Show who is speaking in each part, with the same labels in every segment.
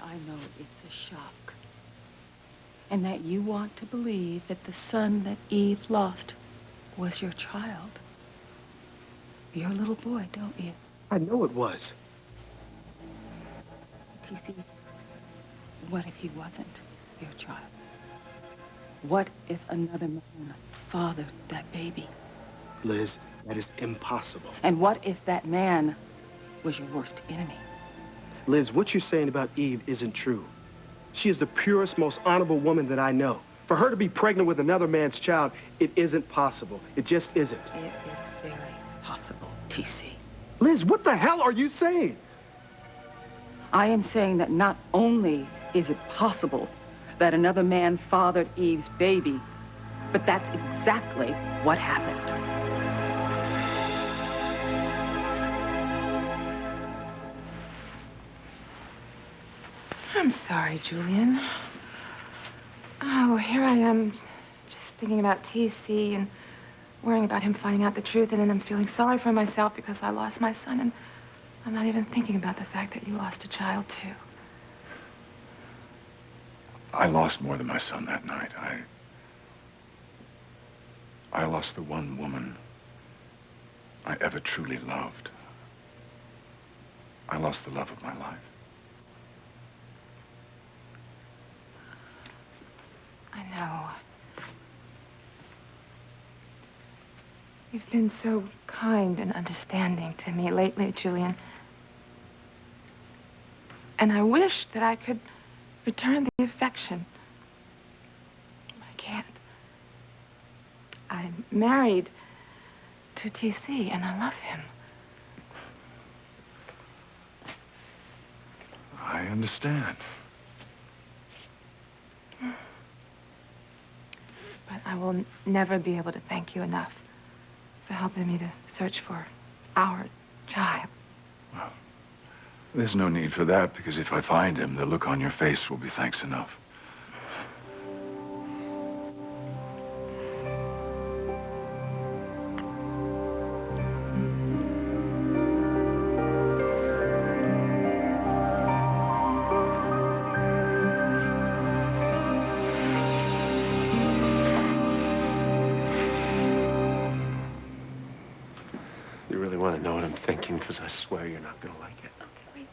Speaker 1: I know it's a shock. And that you want to believe that the son that Eve lost was your child. Your little boy, don't you?
Speaker 2: I know it was.
Speaker 1: TC, what if he wasn't your child? What if another man fathered that baby?
Speaker 2: Liz, that is impossible.
Speaker 1: And what if that man was your worst enemy?
Speaker 2: Liz, what you're saying about Eve isn't true. She is the purest, most honorable woman that I know. For her to be pregnant with another man's child, it isn't possible. It just isn't.
Speaker 1: It is very possible, TC.
Speaker 2: Liz, what the hell are you saying?
Speaker 1: I am saying that not only is it possible that another man fathered Eve's baby, but that's exactly what happened.
Speaker 3: I'm sorry, Julian. Oh, here I am, just thinking about TC and worrying about him finding out the truth, and then I'm feeling sorry for myself because I lost my son, and I'm not even thinking about the fact that you lost a child, too.
Speaker 4: I lost more than my son that night. I lost the one woman I ever truly loved. I lost the love of my life.
Speaker 3: I know. You've been so kind and understanding to me lately, Julian. And I wish that I could return the affection. I can't. I'm married to TC, and I love him.
Speaker 4: I understand.
Speaker 3: But I will never be able to thank you enough for helping me to search for our child.
Speaker 4: Well, there's no need for that, because if I find him, the look on your face will be thanks enough.
Speaker 2: You really want to know what I'm thinking? Because I swear you're not going to like it.
Speaker 5: Okay, wait.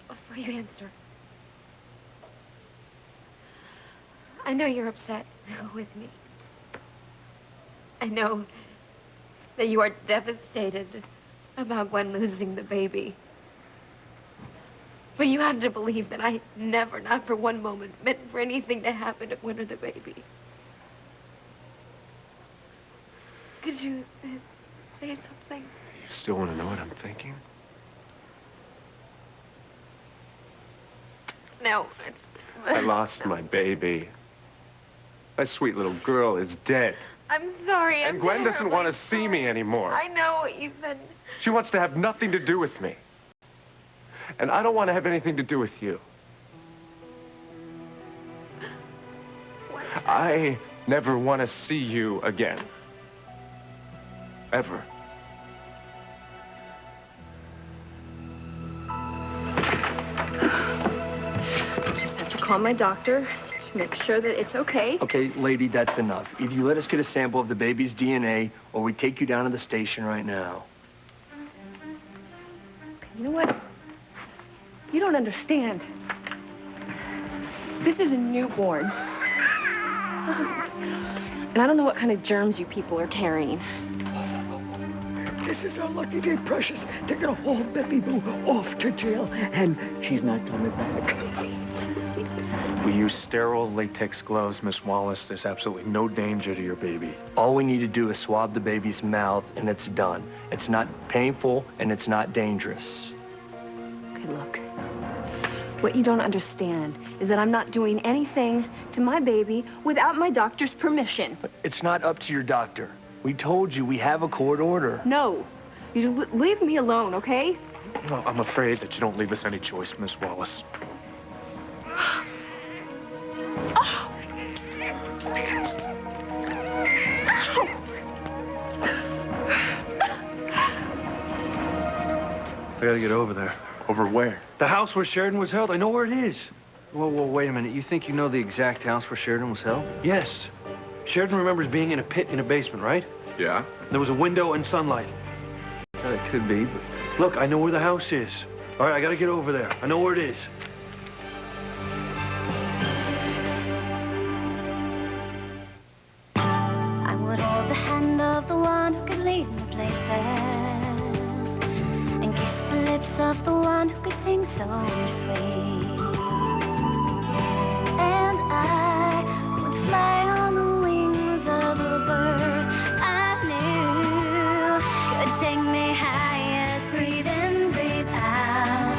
Speaker 5: Before you answer, I know you're upset with me. I know that you are devastated about Gwen losing the baby. But you have to believe that I never, not for one moment, meant for anything to happen to Gwen or the baby. Could you say something?
Speaker 2: You still want to know what I'm thinking?
Speaker 5: No.
Speaker 2: I lost my baby. That sweet little girl is dead.
Speaker 5: I'm sorry.
Speaker 2: And Gwen doesn't want to see me anymore.
Speaker 5: I know, Ethan.
Speaker 2: She wants to have nothing to do with me. And I don't want to have anything to do with you.
Speaker 5: What?
Speaker 2: I never want to see you again. Ever.
Speaker 5: I just have to call my doctor to make sure that it's okay.
Speaker 6: Okay, lady, that's enough. Either you let us get a sample of the baby's DNA, or we take you down to the station right now.
Speaker 5: You know what? You don't understand. This is a newborn. And I don't know what kind of germs you people are carrying.
Speaker 7: This is our lucky day, precious. They're gonna haul Beppy Boo off to jail, and she's not coming back.
Speaker 8: We use sterile latex gloves, Miss Wallace. There's absolutely no danger to your baby.
Speaker 6: All we need to do is swab the baby's mouth, and it's done. It's not painful, and it's not dangerous.
Speaker 5: Okay, look. What you don't understand is that I'm not doing anything to my baby without my doctor's permission.
Speaker 6: But it's not up to your doctor. We told you we have a court order.
Speaker 5: No. You leave me alone, okay?
Speaker 8: No, I'm afraid that you don't leave us any choice, Miss Wallace. I gotta get over there. Over where?
Speaker 6: The house where Sheridan was held. I know where it is. Whoa, wait a minute. You think you know the exact house where Sheridan was held? Yes. Sheridan remembers being in a pit in a basement, right?
Speaker 4: Yeah?
Speaker 6: There was a window and sunlight. Well, it could be, but... Look, I know where the house is. All right, I gotta get over there. I know where it is.
Speaker 9: I would hold the hand of the one who could lead me places and kiss the lips of the one who could sing so sweet. And I would fly on the wings of a bird I knew could take me higher, breathe in, breathe out.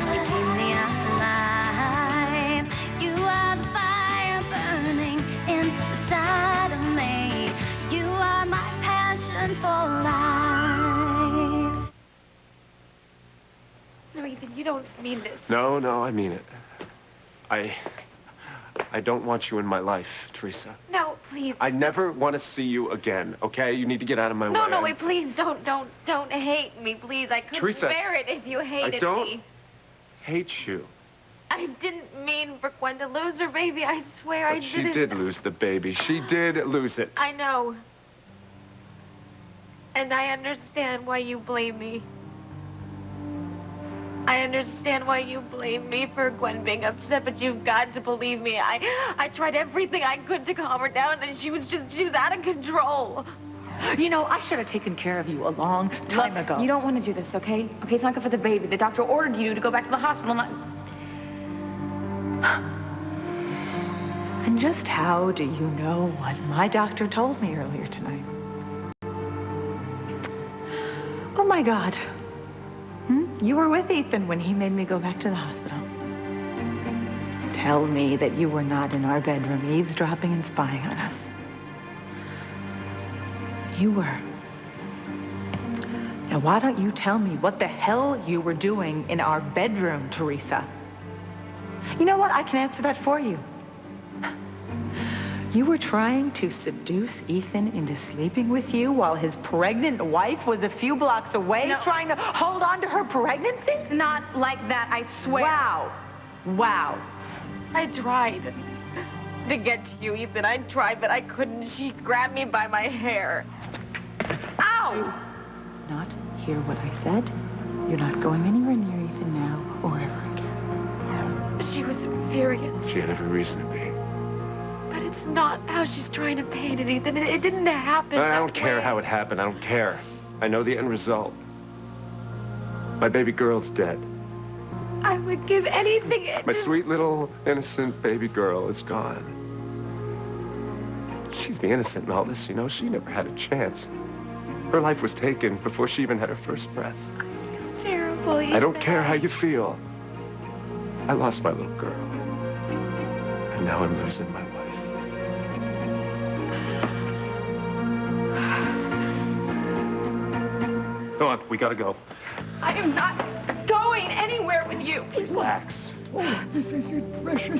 Speaker 9: You keep me alive. You are the fire burning inside of me. You are my passion for life.
Speaker 5: No, Ethan, you don't mean this.
Speaker 10: No, I mean it. I don't want you in my life, Teresa.
Speaker 5: No, please.
Speaker 10: I never want to see you again, okay? You need to get out of my way.
Speaker 5: No, wait, please, don't hate me, please. I couldn't
Speaker 10: Teresa,
Speaker 5: bear it if you hated me.
Speaker 10: I don't hate you.
Speaker 5: I didn't mean for Gwen to lose her baby. I swear I
Speaker 10: But
Speaker 5: didn't.
Speaker 10: she did lose the baby. She did lose it.
Speaker 5: I know. And I understand why you blame me. I understand why you blame me for Gwen being upset, but you've got to believe me. I tried everything I could to calm her down, and she was out of control.
Speaker 3: You know, I should have taken care of you a long time ago.
Speaker 1: You don't want to do this, okay? Okay, it's not good for the baby. The doctor ordered you to go back to the hospital, not...
Speaker 3: And just how do you know what my doctor told me earlier tonight? Oh, my God. You were with Ethan when he made me go back to the hospital. Tell me that you were not in our bedroom eavesdropping and spying on us. You were. Now, why don't you tell me what the hell you were doing in our bedroom, Teresa? You know what? I can answer that for you. You were trying to seduce Ethan into sleeping with you while his pregnant wife was a few blocks away, trying to hold on to her pregnancy?
Speaker 1: Not like that, I swear.
Speaker 3: Wow.
Speaker 5: I tried to get to you, Ethan. I tried, but I couldn't. She grabbed me by my hair. Ow!
Speaker 3: Not hear what I said? You're not going anywhere near Ethan now or ever again.
Speaker 5: She was furious.
Speaker 10: She had every reason to be.
Speaker 5: But it's not how she's trying to paint it, Ethan. It didn't happen.
Speaker 10: I don't care how it happened. I don't care. I know the end result. My baby girl's dead.
Speaker 5: I would give anything.
Speaker 10: My sweet little innocent baby girl is gone. She's the innocent in all this, you know. She never had a chance. Her life was taken before she even had her first breath.
Speaker 5: Terrible, Ethan.
Speaker 10: I don't care how you feel. I lost my little girl. And now I'm losing my wife.
Speaker 8: Go on, we gotta go.
Speaker 1: I am not going anywhere with you.
Speaker 10: Relax.
Speaker 7: Oh, this is it, precious.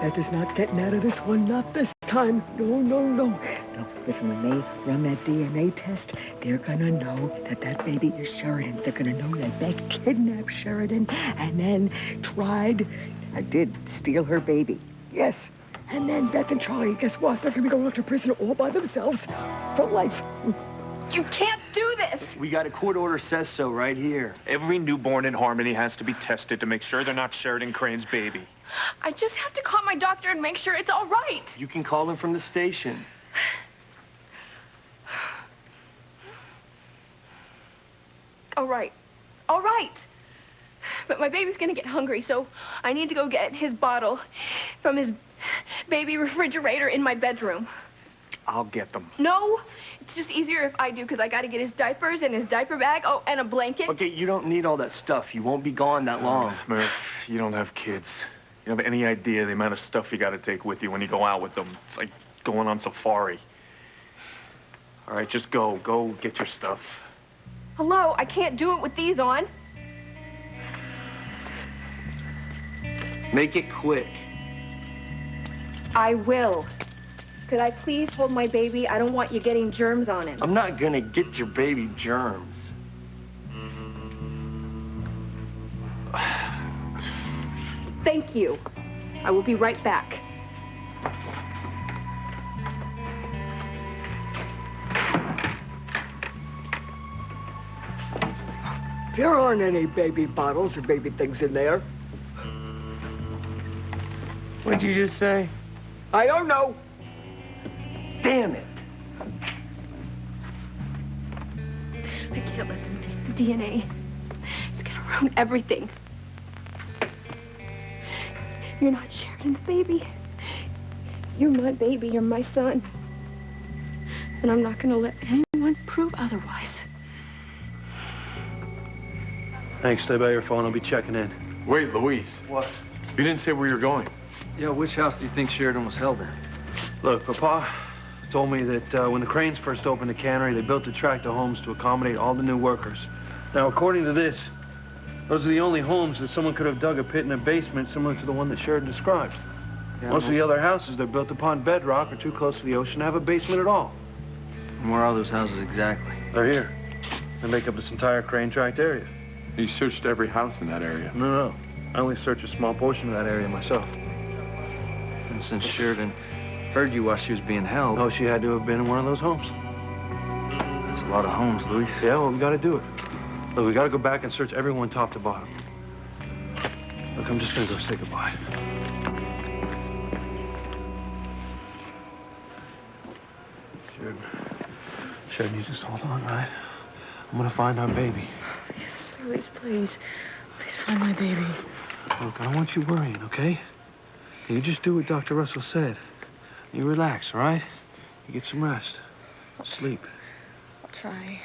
Speaker 7: That is not getting out of this one, not this time. No. No, listen, when they run that DNA test, they're gonna know that that baby is Sheridan. They're gonna know that Beth kidnapped Sheridan and then did steal her baby. Yes. And then Beth and Charlie, guess what? They're gonna be going off to prison all by themselves for life.
Speaker 1: You can't do this.
Speaker 6: We got a court order says so right here.
Speaker 8: Every newborn in Harmony has to be tested to make sure they're not Sheridan Crane's baby.
Speaker 1: I just have to call my doctor and make sure it's all right.
Speaker 6: You can call him from the station.
Speaker 1: All right. But my baby's gonna get hungry, so I need to go get his bottle from his baby refrigerator in my bedroom.
Speaker 8: I'll get them.
Speaker 1: No, it's just easier if I do, because I gotta get his diapers and his diaper bag, and a blanket.
Speaker 6: Okay, you don't need all that stuff. You won't be gone that long.
Speaker 8: Murph, you don't have kids. You don't have any idea the amount of stuff you gotta take with you when you go out with them. It's like going on safari. All right, just go. Go get your stuff.
Speaker 1: Hello, I can't do it with these on.
Speaker 6: Make it quick.
Speaker 1: I will. Could I please hold my baby? I don't want you getting germs on him.
Speaker 6: I'm not gonna get your baby germs.
Speaker 3: Thank you. I will be right back.
Speaker 7: There aren't any baby bottles or baby things in there.
Speaker 10: What'd you just say?
Speaker 7: I don't know.
Speaker 10: Damn it.
Speaker 3: I can't let them take the DNA. It's gonna ruin everything. You're not Sheridan's baby. You're my baby. You're my son. And I'm not gonna let anyone prove otherwise.
Speaker 6: Thanks. Stay by your phone. I'll be checking in.
Speaker 8: Wait, Luis.
Speaker 6: What?
Speaker 8: You didn't say where you're going.
Speaker 6: Yeah, which house do you think Sheridan was held in? Look, Papa told me that when the Cranes first opened the cannery, they built a tract of homes to accommodate all the new workers. Now, according to this, those are the only homes that someone could have dug a pit in a basement similar to the one that Sheridan described. Yeah, most of the other houses, they're built upon bedrock or too close to the ocean to have a basement at all.
Speaker 11: And where are those houses exactly?
Speaker 6: They're here. They make up this entire Crane tract area.
Speaker 4: You searched every house in that area.
Speaker 6: No. I only searched a small portion of that area myself.
Speaker 11: And since Sheridan heard you while she was being held...
Speaker 6: Oh, she had to have been in one of those homes.
Speaker 11: That's a lot of homes, Luis.
Speaker 6: Yeah, well, we gotta do it. Look, we gotta go back and search everyone top to bottom. Look, I'm just gonna go say goodbye. Sheridan, you just hold on, right? I'm gonna find our baby.
Speaker 3: Yes, Luis, please. Please find my baby.
Speaker 6: Look, I don't want you worrying, okay? You just do what Dr. Russell said. You relax, all right? You get some rest. Sleep.
Speaker 3: I'll try.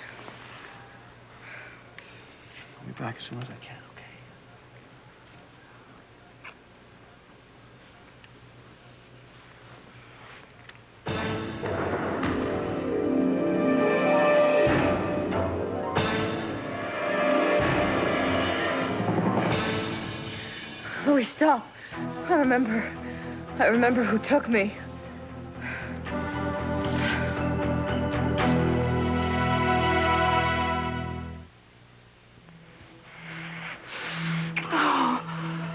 Speaker 6: I'll be back as soon as I can, okay?
Speaker 3: Louis, stop. I remember who took me.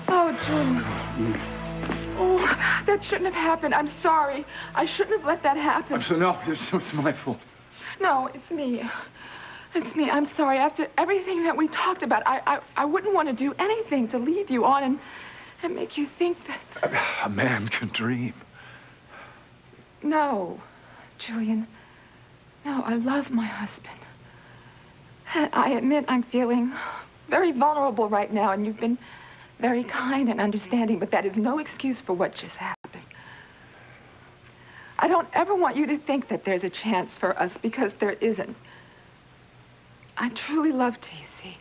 Speaker 3: Oh, Julian. Oh, that shouldn't have happened. I'm sorry. I shouldn't have let that happen.
Speaker 4: No, it's my fault.
Speaker 3: No, it's me. It's me. I'm sorry. After everything that we talked about, I wouldn't want to do anything to lead you on and make you think that...
Speaker 4: A man can dream.
Speaker 3: No, Julian. No, I love my husband. And I admit I'm feeling very vulnerable right now, and you've been very kind and understanding, but that is no excuse for what just happened. I don't ever want you to think that there's a chance for us, because there isn't. I truly love T.C.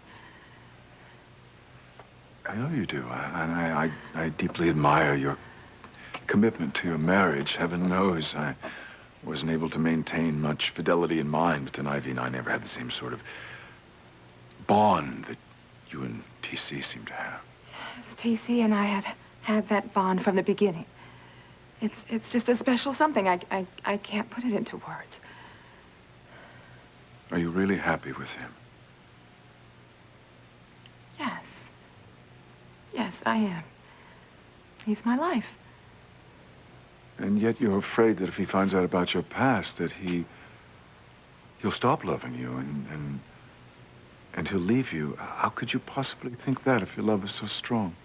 Speaker 4: I know you do, and I deeply admire your commitment to your marriage. Heaven knows I wasn't able to maintain much fidelity in mine, but then Ivy and I never had the same sort of bond that you and T.C. seem to have.
Speaker 3: Yes, T.C. and I have had that bond from the beginning. It's just a special something. I can't put it into words.
Speaker 4: Are you really happy with him?
Speaker 3: Yes. Yes, I am. He's my life.
Speaker 4: And yet you're afraid that if he finds out about your past, that he'll stop loving you and he'll leave you. How could you possibly think that if your love is so strong?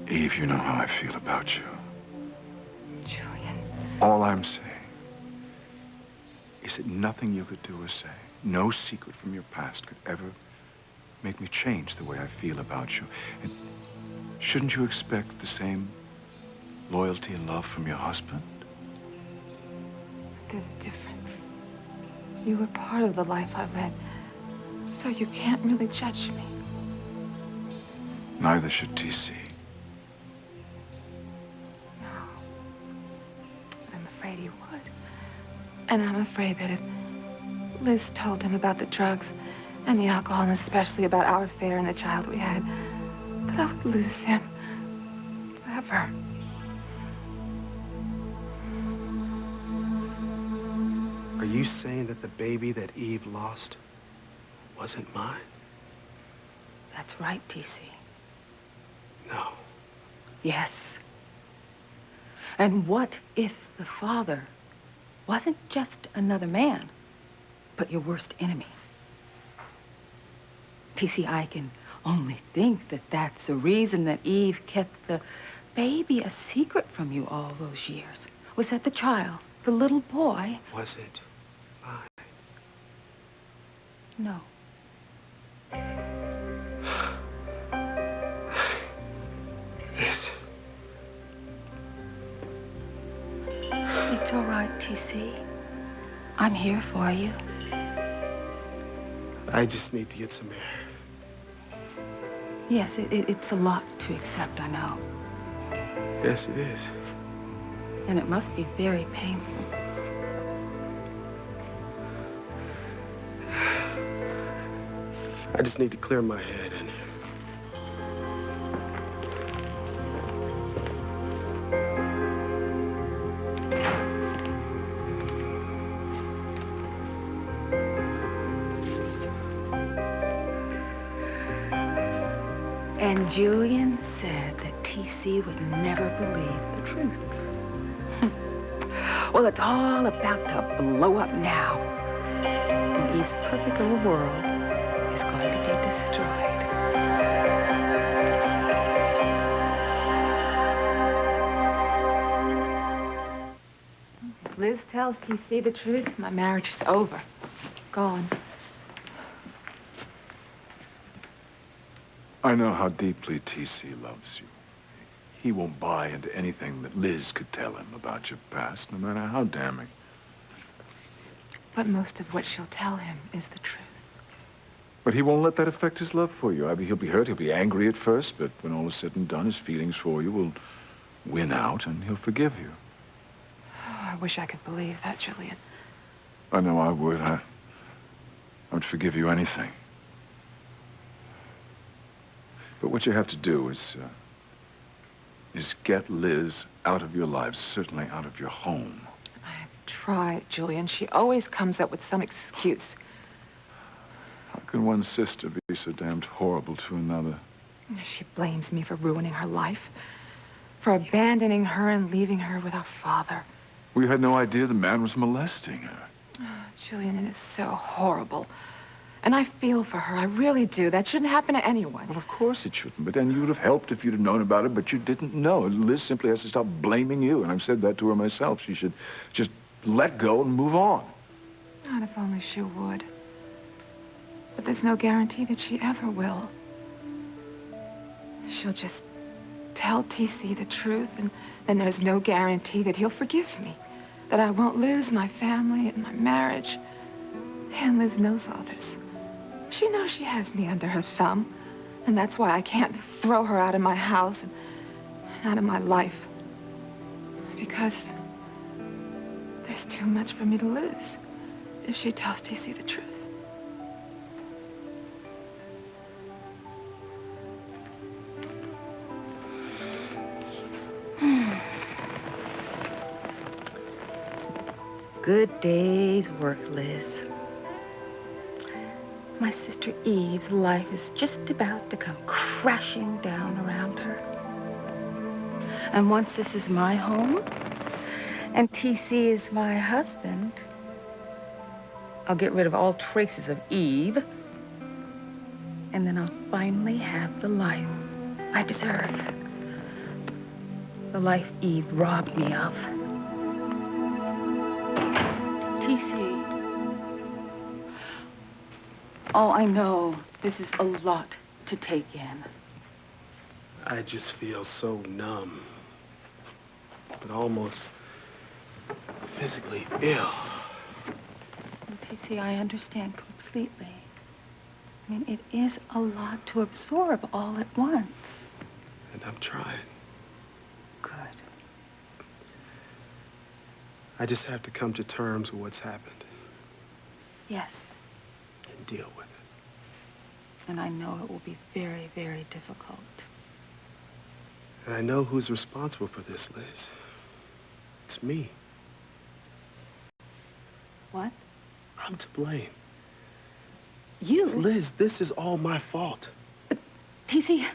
Speaker 4: Eve, you know how I feel about you.
Speaker 3: Julian.
Speaker 4: All I'm saying is that nothing you could do or say, no secret from your past could ever make me change the way I feel about you. And shouldn't you expect the same loyalty and love from your husband?
Speaker 3: There's a difference. You were part of the life I led, so you can't really judge me.
Speaker 4: Neither should T.C.
Speaker 3: No. I'm afraid he would. And I'm afraid that if Liz told him about the drugs and the alcohol, and especially about our affair and the child we had, that I would lose him forever.
Speaker 2: Are you saying that the baby that Eve lost wasn't mine?
Speaker 1: That's right, TC.
Speaker 2: No.
Speaker 1: Yes. And what if the father wasn't just another man, but your worst enemy? TC, I can only think that that's the reason that Eve kept the baby a secret from you all those years. Was that the child, the little boy?
Speaker 2: Was it mine?
Speaker 1: No.
Speaker 2: Liz.
Speaker 1: It's all right, TC. I'm here for you.
Speaker 2: I just need to get some air.
Speaker 1: Yes, it's a lot to accept, I know.
Speaker 2: Yes, it is.
Speaker 1: And it must be very painful.
Speaker 2: I just need to clear my head and...
Speaker 1: And Julian said that TC would never believe the truth. Well, it's all about to blow up now. And Eve's perfect little world is going to be destroyed.
Speaker 3: If Liz tells TC the truth, my marriage is over. Gone.
Speaker 4: I know how deeply T.C. loves you. He won't buy into anything that Liz could tell him about your past, no matter how damning.
Speaker 3: But most of what she'll tell him is the truth.
Speaker 4: But he won't let that affect his love for you. I mean, he'll be hurt, he'll be angry at first, but when all is said and done, his feelings for you will win out, and he'll forgive you.
Speaker 3: Oh, I wish I could believe that, Julian.
Speaker 4: I know I would. I would forgive you anything. But what you have to do is get Liz out of your lives, certainly out of your home.
Speaker 3: I've tried, Julian. She always comes up with some excuse.
Speaker 4: How can one sister be so damned horrible to another?
Speaker 3: She blames me for ruining her life, for abandoning her and leaving her with her father.
Speaker 4: We had no idea the man was molesting her.
Speaker 3: Oh, Julian, it is so horrible. And I feel for her. I really do. That shouldn't happen to anyone.
Speaker 4: Well, of course it shouldn't. But then you would have helped if you'd have known about it, but you didn't know. Liz simply has to stop blaming you, and I've said that to her myself. She should just let go and move on.
Speaker 3: God, if only she would. But there's no guarantee that she ever will. She'll just tell TC the truth, and then there's no guarantee that he'll forgive me, that I won't lose my family and my marriage. And Liz knows all this. She knows she has me under her thumb, and that's why I can't throw her out of my house and out of my life. Because there's too much for me to lose if she tells TC the truth.
Speaker 1: Good day's work, Liz. My sister Eve's life is just about to come crashing down around her. And once this is my home, and TC is my husband, I'll get rid of all traces of Eve, and then I'll finally have the life I deserve. The life Eve robbed me of. TC. Oh, I know. This is a lot to take in.
Speaker 2: I just feel so numb. But almost physically ill.
Speaker 1: TC, I understand completely. I mean, it is a lot to absorb all at once.
Speaker 2: And I'm trying.
Speaker 1: Good.
Speaker 2: I just have to come to terms with what's happened.
Speaker 1: Yes.
Speaker 2: And deal with it.
Speaker 1: And I know it will be very, very difficult.
Speaker 2: And I know who's responsible for this, Liz. It's me.
Speaker 1: What?
Speaker 2: I'm to blame.
Speaker 1: You?
Speaker 2: Liz, this is all my fault.
Speaker 1: TC,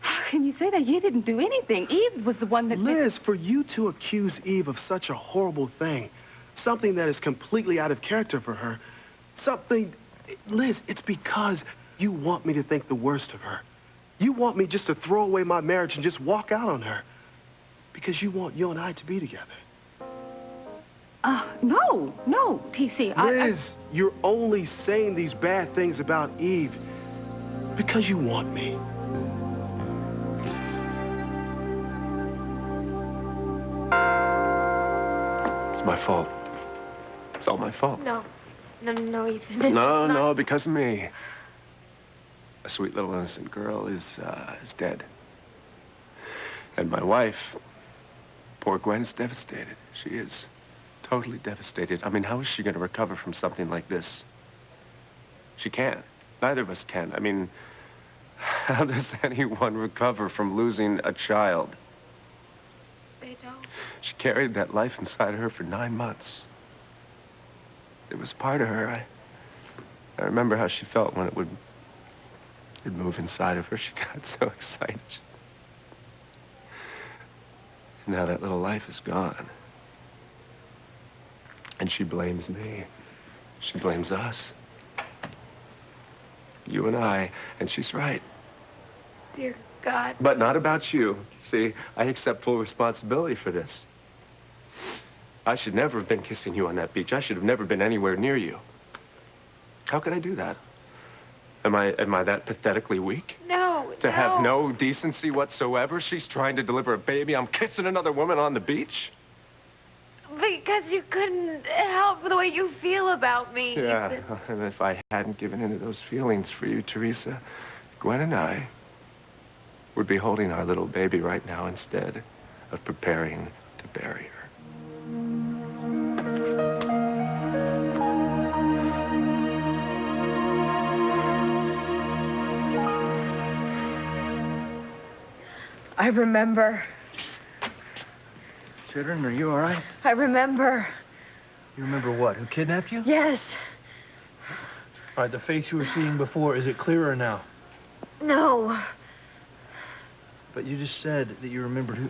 Speaker 1: how can you say that? You didn't do anything. Eve was the one that
Speaker 2: Liz, for you to accuse Eve of such a horrible thing, something that is completely out of character for her, Liz, it's because you want me to think the worst of her. You want me just to throw away my marriage and just walk out on her. Because you want you and I to be together.
Speaker 1: No, TC.
Speaker 2: Liz, you're only saying these bad things about Eve because you want me.
Speaker 10: It's my fault. It's all my fault.
Speaker 5: No, Ethan.
Speaker 10: No, because of me. A sweet little innocent girl is dead. And my wife, poor Gwen's devastated. She is totally devastated. I mean, how is she going to recover from something like this? She can't. Neither of us can. I mean, how does anyone recover from losing a child?
Speaker 5: They don't.
Speaker 10: She carried that life inside of her for 9 months. It was part of her. I remember how she felt when it'd move inside of her. She got so excited. And now that little life is gone. And she blames me. She blames us. You and I. And she's right.
Speaker 5: Dear God.
Speaker 10: But not about you. See, I accept full responsibility for this. I should never have been kissing you on that beach. I should have never been anywhere near you. How could I do that? Am I that pathetically weak?
Speaker 5: No.
Speaker 10: To have no decency whatsoever? She's trying to deliver a baby. I'm kissing another woman on the beach?
Speaker 5: Because you couldn't help the way you feel about me.
Speaker 10: Yeah, and if I hadn't given in to those feelings for you, Teresa, Gwen and I would be holding our little baby right now instead of preparing to bury her.
Speaker 3: I remember.
Speaker 6: Sheridan, are you all right?
Speaker 3: I remember.
Speaker 6: You remember what? Who kidnapped you?
Speaker 3: Yes.
Speaker 6: All right, the face you were seeing before, is it clearer now?
Speaker 5: No.
Speaker 6: But you just said that you remembered who...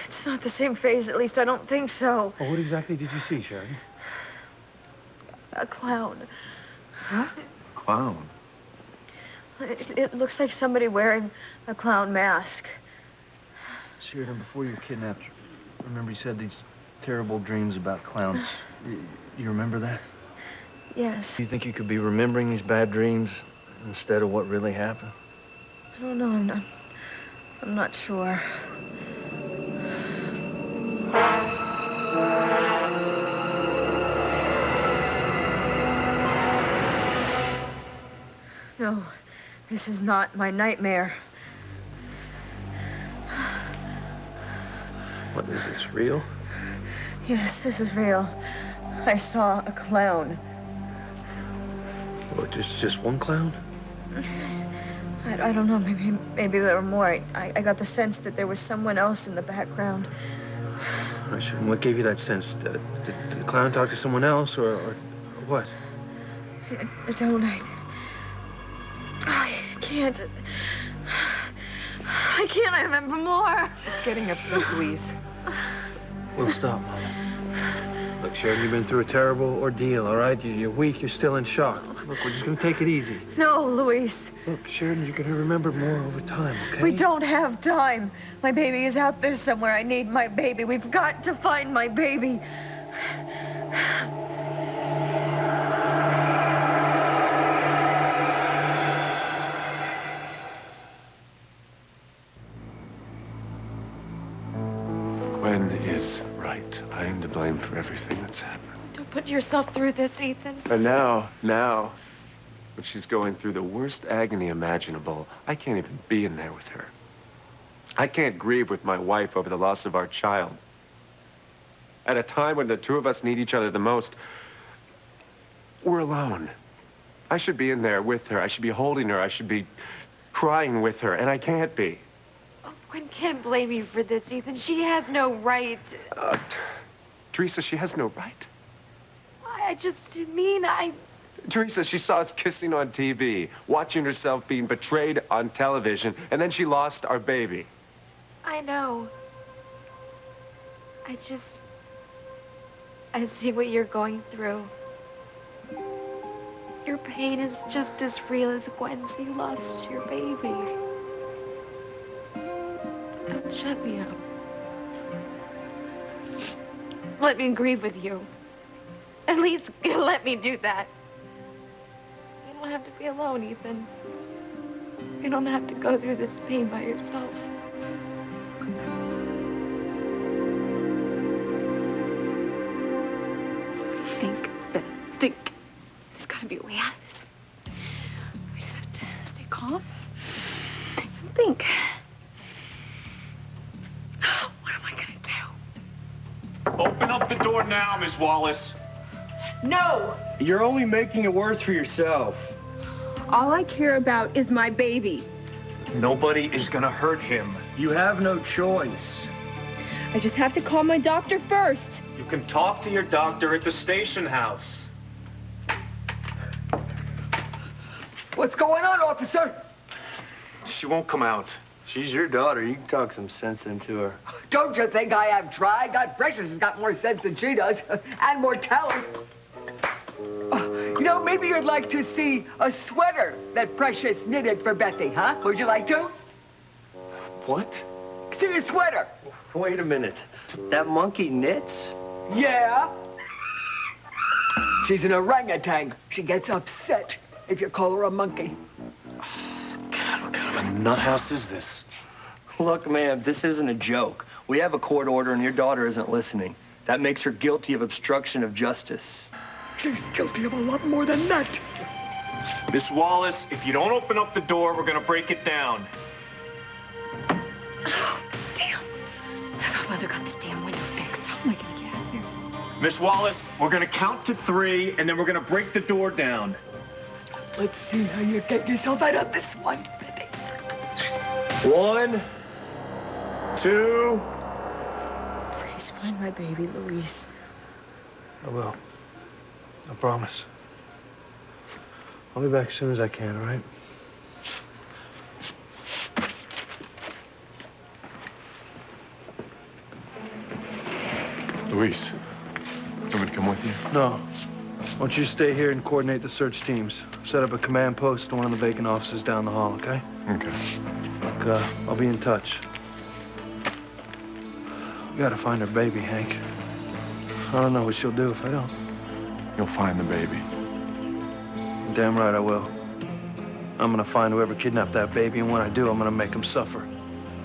Speaker 5: It's not the same face. At least I don't think so.
Speaker 6: Well, what exactly did you see, Sheridan?
Speaker 5: A clown.
Speaker 3: Huh?
Speaker 6: Clown?
Speaker 5: It looks like somebody wearing a clown mask.
Speaker 6: Sheridan, before you were kidnapped, remember you said these terrible dreams about clowns. You remember that?
Speaker 5: Yes.
Speaker 6: Do you think you could be remembering these bad dreams instead of what really happened?
Speaker 5: I don't know. I'm not sure. No, this is not my nightmare.
Speaker 6: What is this, real?
Speaker 5: Yes, this is real. I saw a clown.
Speaker 6: What, just one clown?
Speaker 5: I don't know, maybe there were more. I got the sense that there was someone else in the background.
Speaker 6: And what gave you that sense? Did the clown talk to someone else, or what?
Speaker 5: I don't. I can't. I remember more.
Speaker 3: It's getting upset, Louise.
Speaker 6: We'll stop, Mama. Look, Sheridan, you've been through a terrible ordeal, all right? You're weak, you're still in shock. Look, we're just gonna take it easy.
Speaker 5: No, Luis.
Speaker 6: Look, Sheridan, you're gonna remember more over time, okay?
Speaker 5: We don't have time. My baby is out there somewhere. I need my baby. We've got to find my baby.
Speaker 10: Gwen is right. I am to blame for everything that's happened.
Speaker 5: Don't put yourself through this, Ethan.
Speaker 10: And now, when she's going through the worst agony imaginable, I can't even be in there with her. I can't grieve with my wife over the loss of our child. At a time when the two of us need each other the most, we're alone. I should be in there with her. I should be holding her. I should be crying with her, and I can't be.
Speaker 5: Oh, Gwen can't blame you for this, Ethan. She has no right.
Speaker 10: Teresa, she has no right.
Speaker 5: I just mean,
Speaker 10: Teresa, she saw us kissing on TV, watching herself being betrayed on television, and then she lost our baby.
Speaker 5: I know. I see what you're going through. Your pain is just as real as Gwen's. You lost your baby. Don't shut me up. Let me grieve with you. At least let me do that. You don't have to be alone, Ethan. You don't have to go through this pain by yourself. Think. There's got to be a way out of this. We just have to stay calm and think. What am I going to do?
Speaker 8: Open up the door now, Miss Wallace.
Speaker 7: No!
Speaker 11: You're only making it worse for yourself.
Speaker 7: All I care about is my baby.
Speaker 8: Nobody is gonna hurt him.
Speaker 11: You have no choice.
Speaker 7: I just have to call my doctor first.
Speaker 8: You can talk to your doctor at the station house.
Speaker 7: What's going on, officer?
Speaker 8: She won't come out.
Speaker 11: She's your daughter. You can talk some sense into her.
Speaker 7: Don't you think I have tried? God, Precious has got more sense than she does, and more talent. You know, maybe you'd like to see a sweater that Precious knitted for Bethy, huh? Would you like to?
Speaker 11: What?
Speaker 7: See a sweater.
Speaker 11: Wait a minute. That monkey knits?
Speaker 7: Yeah. She's an orangutan. She gets upset if you call her a monkey.
Speaker 6: God, what kind of a nut house is this?
Speaker 11: Look, ma'am, this isn't a joke. We have a court order and your daughter isn't listening. That makes her guilty of obstruction of justice.
Speaker 7: She's guilty of a lot more than that.
Speaker 8: Miss Wallace, if you don't open up the door, we're gonna break it down.
Speaker 1: Oh, damn. I thought Mother got this damn window fixed. How am I going to get out of here?
Speaker 8: Miss Wallace, we're gonna count to 3, and then we're gonna break the door down.
Speaker 7: Let's see how you get yourself out of this one, Betty.
Speaker 8: 1, 2.
Speaker 1: Please find my baby, Louise.
Speaker 6: I will. I promise. I'll be back as soon as I can, all right?
Speaker 4: Luis, you want me to come with you?
Speaker 6: No. I want you to stay here and coordinate the search teams. Set up a command post in one of the vacant offices down the hall, okay?
Speaker 4: Okay.
Speaker 6: Look, I'll be in touch. We gotta find her baby, Hank. I don't know what she'll do if I don't.
Speaker 4: You'll find the baby.
Speaker 6: Damn right I will. I'm gonna find whoever kidnapped that baby, and when I do, I'm gonna make him suffer.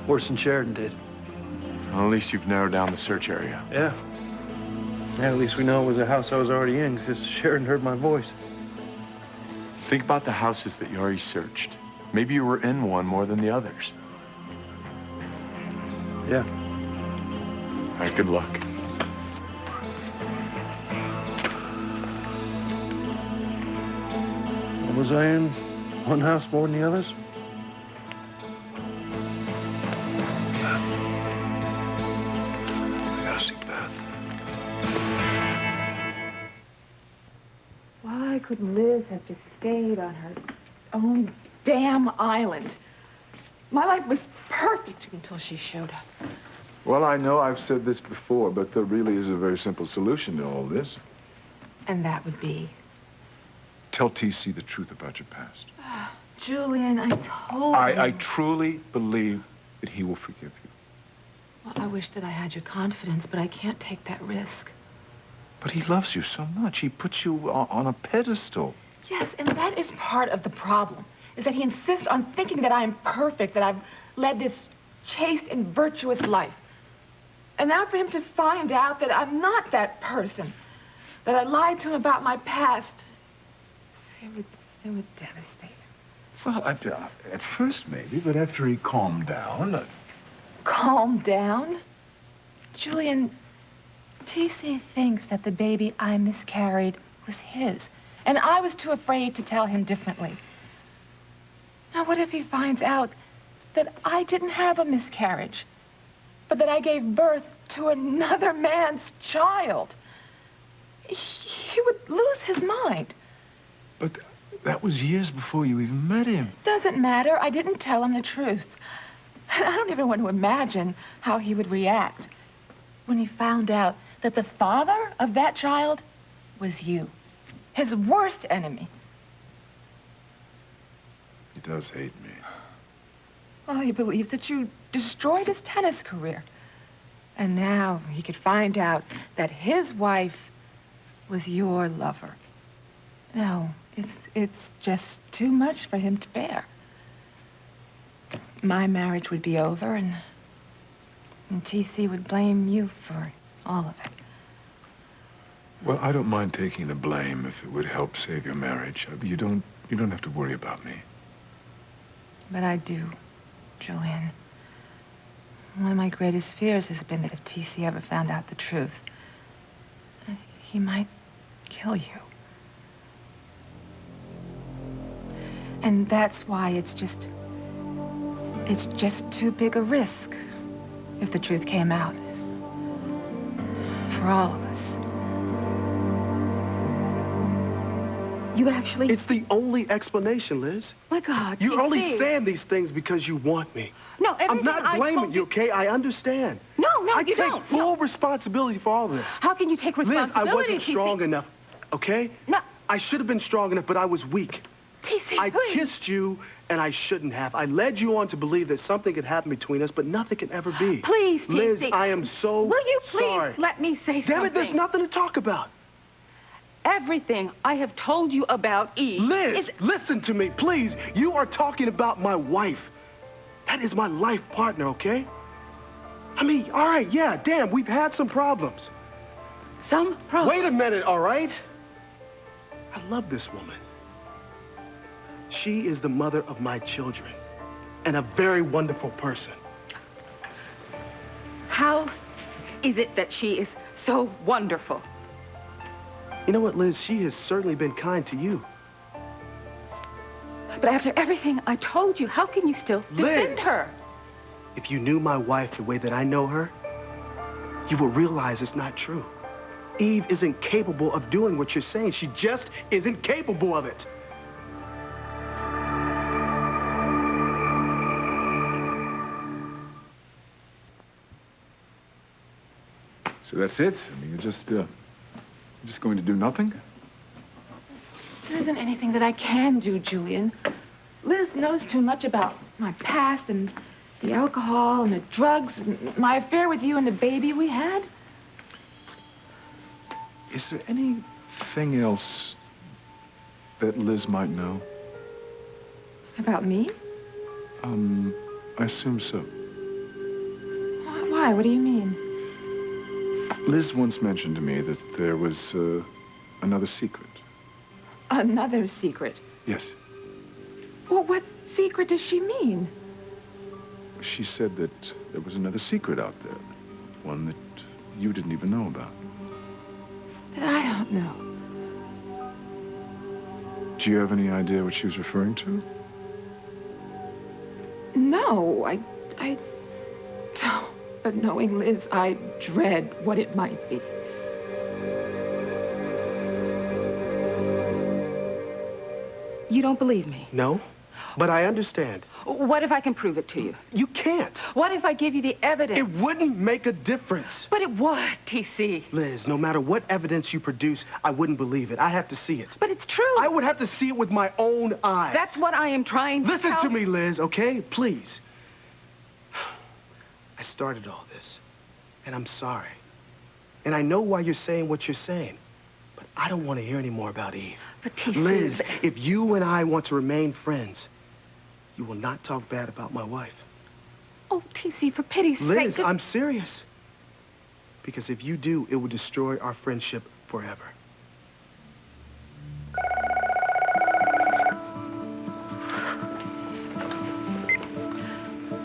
Speaker 6: Worse than Sheridan did.
Speaker 4: Well, at least you've narrowed down the search area.
Speaker 6: Yeah. Yeah, at least we know it was a house I was already in, because Sheridan heard my voice.
Speaker 4: Think about the houses that you already searched. Maybe you were in one more than the others.
Speaker 6: Yeah.
Speaker 4: All right, good luck.
Speaker 6: Was I in one house more than the others?
Speaker 4: I gotta see Beth.
Speaker 3: Why couldn't Liz have just stayed on her own damn island? My life was perfect until she showed up.
Speaker 4: Well, I know I've said this before, but there really is a very simple solution to all this.
Speaker 3: And that would be?
Speaker 4: Tell TC the truth about your past.
Speaker 3: Julian, I told you.
Speaker 4: I truly believe that he will forgive you.
Speaker 3: Well, I wish that I had your confidence, but I can't take that risk.
Speaker 4: But he loves you so much. He puts you on a pedestal.
Speaker 3: Yes, and that is part of the problem, is that he insists on thinking that I am perfect, that I've led this chaste and virtuous life. And now for him to find out that I'm not that person, that I lied to him about my past, it would devastate him.
Speaker 4: Well, at first maybe, but after he calmed down...
Speaker 3: Calm down? Julian, TC thinks that the baby I miscarried was his, and I was too afraid to tell him differently. Now, what if he finds out that I didn't have a miscarriage, but that I gave birth to another man's child? He would lose his mind.
Speaker 4: But that was years before you even met him.
Speaker 3: Doesn't matter. I didn't tell him the truth. I don't even want to imagine how he would react when he found out that the father of that child was you, his worst enemy.
Speaker 4: He does hate me.
Speaker 3: Well, he believes that you destroyed his tennis career. And now he could find out that his wife was your lover. No, it's just too much for him to bear. My marriage would be over, and T.C. would blame you for all of it.
Speaker 4: Well, I don't mind taking the blame if it would help save your marriage. You don't have to worry about me.
Speaker 3: But I do, Julian. One of my greatest fears has been that if T.C. ever found out the truth, he might kill you. And that's why it's just too big a risk if the truth came out. For all of us.
Speaker 1: You actually...
Speaker 2: It's the only explanation, Liz.
Speaker 1: My God,
Speaker 2: You're only
Speaker 1: T.C.
Speaker 2: saying these things because you want me.
Speaker 1: No, everything
Speaker 2: I'm not
Speaker 1: I
Speaker 2: blaming
Speaker 1: told
Speaker 2: you, okay? I understand.
Speaker 1: No,
Speaker 2: I
Speaker 1: you don't.
Speaker 2: take full responsibility for all this.
Speaker 1: How can you take responsibility,
Speaker 2: Liz, I wasn't
Speaker 1: T.C.?
Speaker 2: strong enough, okay?
Speaker 1: No.
Speaker 2: I should have been strong enough, but I was weak.
Speaker 1: T.C.,
Speaker 2: I
Speaker 1: please.
Speaker 2: kissed you, and I shouldn't have. I led you on to believe that something could happen between us, but nothing can ever be.
Speaker 1: Please, T.C.
Speaker 2: Liz, I am so
Speaker 1: Will you please
Speaker 2: sorry.
Speaker 1: let me say
Speaker 2: Damn
Speaker 1: something?
Speaker 2: it, there's nothing to talk about.
Speaker 1: Everything I have told you about Eve
Speaker 2: Liz, listen to me, please. You are talking about my wife. That is my life partner, okay? I mean, all right, yeah, damn, we've had some problems.
Speaker 1: Some problems?
Speaker 2: Wait a minute, all right? I love this woman. She is the mother of my children and a very wonderful person.
Speaker 1: How is it that she is so wonderful?
Speaker 2: You know what, Liz? She has certainly been kind to you.
Speaker 1: But after everything I told you, how can you still defend her?
Speaker 2: If you knew my wife the way that I know her, you would realize it's not true. Eve isn't capable of doing what you're saying. She just isn't capable of it.
Speaker 4: So that's it? I mean, you're just going to do nothing?
Speaker 3: There isn't anything that I can do, Julian. Liz knows too much about my past and the alcohol and the drugs and my affair with you and the baby we had.
Speaker 4: Is there anything else that Liz might know?
Speaker 3: About me?
Speaker 4: I assume so.
Speaker 3: Why? What do you mean?
Speaker 4: Liz once mentioned to me that there was another secret.
Speaker 3: Another secret?
Speaker 4: Yes.
Speaker 3: Well, what secret does she mean?
Speaker 4: She said that there was another secret out there. One that you didn't even know about.
Speaker 3: That I don't know.
Speaker 4: Do you have any idea what she was referring to?
Speaker 3: No, I don't. But knowing Liz, I dread what it might be.
Speaker 1: You don't believe me?
Speaker 2: No, but I understand.
Speaker 1: What if I can prove it to you?
Speaker 2: You can't.
Speaker 1: What if I give you the evidence?
Speaker 2: It wouldn't make a difference.
Speaker 1: But it would, T.C.
Speaker 2: Liz, no matter what evidence you produce, I wouldn't believe it. I have to see it.
Speaker 1: But it's true.
Speaker 2: I would have to see it with my own eyes.
Speaker 1: That's what I am trying to
Speaker 2: Listen
Speaker 1: tell
Speaker 2: to me, Liz, okay? Please. I started all this, and I'm sorry. And I know why you're saying what you're saying, but I don't want to hear any more about Eve.
Speaker 1: But T.C.
Speaker 2: Liz, if you and I want to remain friends, you will not talk bad about my wife.
Speaker 1: Oh, T.C., for pity's sake,
Speaker 2: Liz,
Speaker 1: just...
Speaker 2: I'm serious. Because if you do, it will destroy our friendship forever.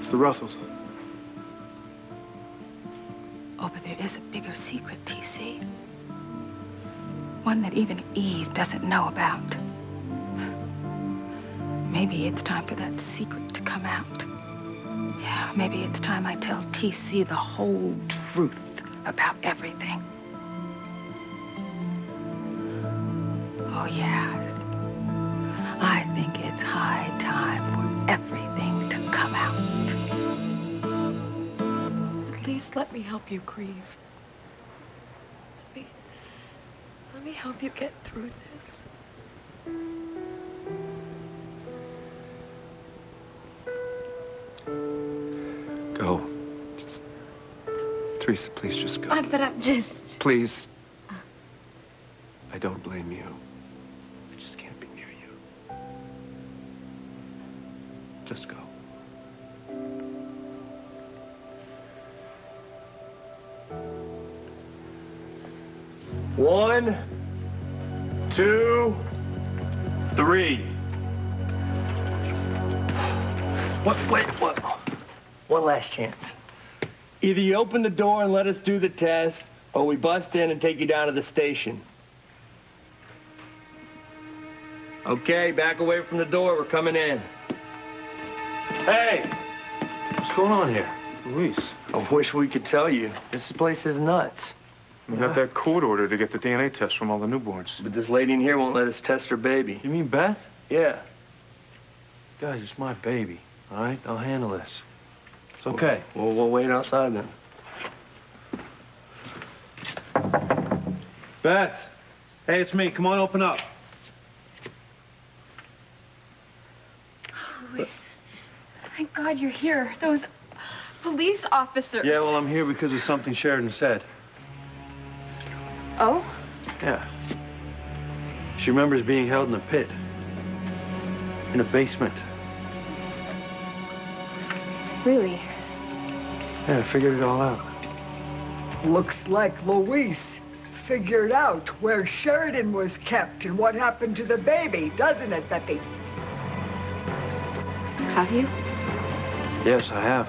Speaker 2: It's the Russells.
Speaker 1: Oh, but there is a bigger secret, T.C. One that even Eve doesn't know about. Maybe it's time for that secret to come out. Yeah, maybe it's time I tell T.C. the whole truth about everything. Oh, yeah. think it's high time for everything to come out.
Speaker 5: At least let me help you grieve. Let me help you get through this.
Speaker 10: Go. Teresa, please just go.
Speaker 5: But I'm just...
Speaker 10: Please. I don't blame you. I just can't be near you. Just go.
Speaker 11: One, 2, 3. What? One last chance. Either you open the door and let us do the test, or we bust in and take you down to the station. Okay, back away from the door. We're coming in.
Speaker 6: Hey! What's going on here?
Speaker 8: Luis,
Speaker 11: I wish we could tell you. This place is nuts.
Speaker 8: we got that court order to get the DNA test from all the newborns.
Speaker 11: But this lady in here won't let us test her baby.
Speaker 6: You mean Beth?
Speaker 11: Yeah.
Speaker 6: Guys, it's my baby, all right? I'll handle this. It's okay.
Speaker 11: Well, we'll wait outside then.
Speaker 6: Beth! Hey, it's me. Come on, open up.
Speaker 5: Luis, thank God you're here. Those police officers.
Speaker 6: Yeah, well, I'm here because of something Sheridan said.
Speaker 5: Oh?
Speaker 6: Yeah. She remembers being held in a pit. In a basement.
Speaker 5: Really?
Speaker 6: Yeah, I figured it all out.
Speaker 7: Looks like Luis figured out where Sheridan was kept and what happened to the baby, doesn't it, Becky?
Speaker 5: Have you?
Speaker 6: Yes, I have.